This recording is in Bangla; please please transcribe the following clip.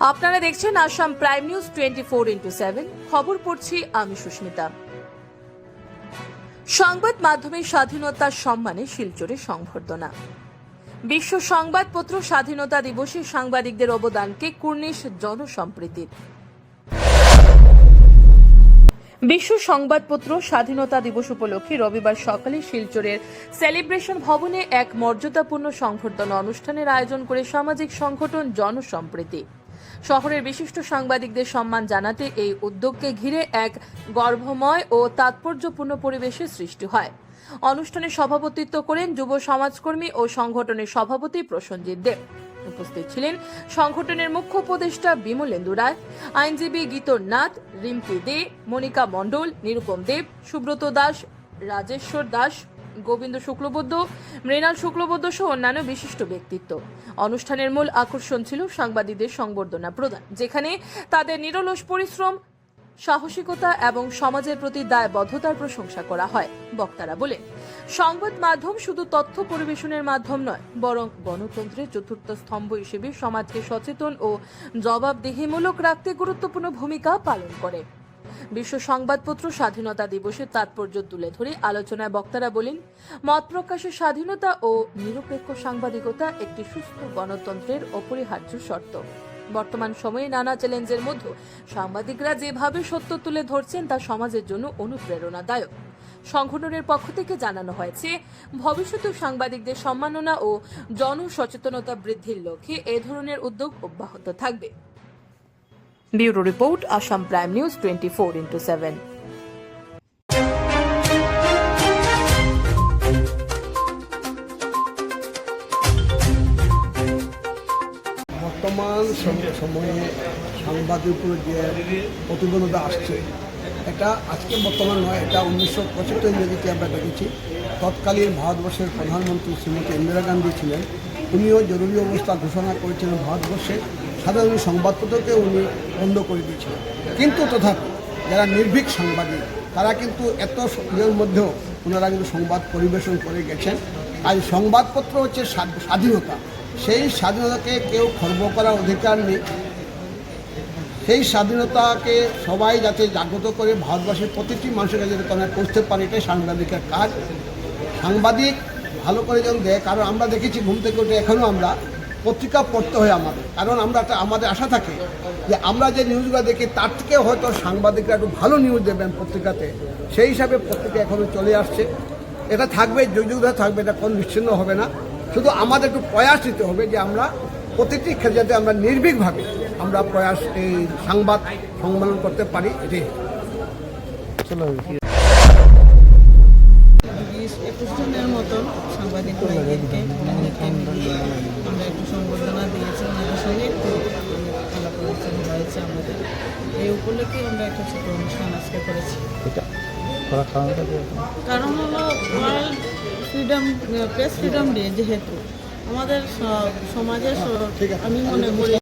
আপনারা দেখছেন আসাম প্রাইম নিউজ 24x7 খবর পড়ছি আমি সুস্মিতা। সংবাদ মাধ্যমের স্বাধীনতার সম্মানে শিলচরে সংবর্ধনা। বিশ্ব সংবাদপত্র স্বাধীনতা দিবসে সাংবাদিকদের অবদানকে কুর্নিশ জনসম্প্রীতির। বিশ্ব সংবাদপত্র স্বাধীনতা দিবস উপলক্ষে রবিবার সকালে শিলচরের সেলিব্রেশন ভবনে এক মর্যাদাপূর্ণ সংবর্ধনা অনুষ্ঠানের আয়োজন করে সামাজিক সংগঠন জনসম্প্রীতি। শহরের বিশিষ্ট সাংবাদিকদের সম্মান জানাতে এই উদ্যোগকে ঘিরে এক গর্বময় ও তাৎপর্যপূর্ণ পরিবেশের সৃষ্টি হয়। অনুষ্ঠানে সভাপতিত্ব করেন যুব সমাজকর্মী ও সংগঠনের সভাপতি প্রসেনজিৎ দেব। উপস্থিত ছিলেন সংগঠনের মুখ্য উপদেষ্টা বিমলেন্দু রায়, আইনজীবী গীতর নাথ, রিম্পি দে, মনিকা মণ্ডল, নিরুপম দেব, সুব্রত দাস, রাজেশ্বর দাস, গোবিন্দ শুক্লবৈদ্য, মৃণাল শুক্লবৈদ্য সহ অন্যান্য বিশিষ্ট ব্যক্তিত্ব। অনুষ্ঠানের মূল আকর্ষণ ছিল সাংবাদিকদের সংবর্ধনা প্রদান, যেখানে তাদের নিরলস পরিশ্রম, সাহসিকতা এবং সমাজের প্রতি দায়বদ্ধতার প্রশংসা করা হয়। বক্তারা বলেন, সংবাদ মাধ্যম শুধু তথ্য পরিবেশনের মাধ্যম নয়, বরং গণতন্ত্রের চতুর্থ স্তম্ভ হিসেবে সমাজকে সচেতন ও জবাবদিহিমূলক রাখতে গুরুত্বপূর্ণ ভূমিকা পালন করে। বিশ্ব সংবাদপত্র স্বাধীনতা দিবসের তাৎপর্য তুলে ধরে আলোচনায় বক্তারা বলেন, মত প্রকাশের স্বাধীনতা ও নিরপেক্ষ সাংবাদিকতা একটি সুস্থ গণতন্ত্রের অপরিহার্য শর্ত। বর্তমান সময়ে নানা চ্যালেঞ্জের মধ্যে সাংবাদিকরা যেভাবে সত্য তুলে ধরছেন তা সমাজের জন্য অনুপ্রেরণাদায়ক। সংগঠনের পক্ষ থেকে জানানো হয়েছে, ভবিষ্যতে সাংবাদিকদের সম্মাননা ও জনসচেতনতা বৃদ্ধির লক্ষ্যে এ ধরনের উদ্যোগ অব্যাহত থাকবে। Bureau report, Assam prime news 24x7। বর্তমান সময়ে সাংবাদিকের যে প্রতিবন্ধকতা আসছে, এটা আজকে বর্তমান নয়, এটা 1975 ইংরেজিতে আমরা দেখেছি। তৎকালীন ভারতবর্ষের প্রধানমন্ত্রী শ্রীমতী ইন্দিরা গান্ধী ছিলেন, উনিও জরুরি অবস্থা ঘোষণা করেছিলেন ভারতবর্ষে, সাধারণ সংবাদপত্রকে উনি বন্ধ করে দিয়েছিলেন। কিন্তু তথাপি যারা নির্ভীক সাংবাদিক, তারা কিন্তু এত ইয়ের মধ্যেও ওনারা কিন্তু সংবাদ পরিবেশন করে গেছেন। আর সংবাদপত্র হচ্ছে স্বাধীনতা, সেই স্বাধীনতাকে কেউ খর্ব করার অধিকার নেই। সেই স্বাধীনতাকে সবাই যাতে জাগ্রত করে ভারতবর্ষের প্রতিটি মানুষের কাছে যাতে আমরা করতে পারি, এটাই সাংবাদিকের কাজ। সাংবাদিক ভালো করে যেন দেয়, কারণ আমরা দেখেছি ঘুম থেকে উঠে এখনও আমরা পত্রিকা পড়তে হয় আমাদের, কারণ আমরা আমাদের আশা থাকে যে আমরা যে নিউজগুলো দেখি তার থেকে হয়তো সাংবাদিকরা একটু ভালো নিউজ দেবেন পত্রিকাতে। সেই হিসাবে পত্রিকা এখনও চলে আসছে, এটা থাকবে, যুগ যুগ ধরে থাকবে, এটা কোনো বিচ্ছিন্ন হবে না। শুধু আমাদের একটু প্রয়াস নিতে হবে যে আমরা প্রতিটি ক্ষেত্রে যাতে আমরা নির্ভীকভাবে আমরা প্রয়াস এই সংবাদ সম্মেলন করতে পারি। এটাই 20-21 জনের মতন সাংবাদিক ভাইদেরকে আমরা একটু সম্বর্ধনা দিয়েছি, ওনাদের সঙ্গে একটু আলাপ আলোচনা হয়েছে আমাদের। এই উপলক্ষে আমরা একটা ছোট অনুষ্ঠান আজকে করেছি। কারণ হলো world freedom, press freedom day, যেহেতু আমাদের সমাজের আমি মনে করি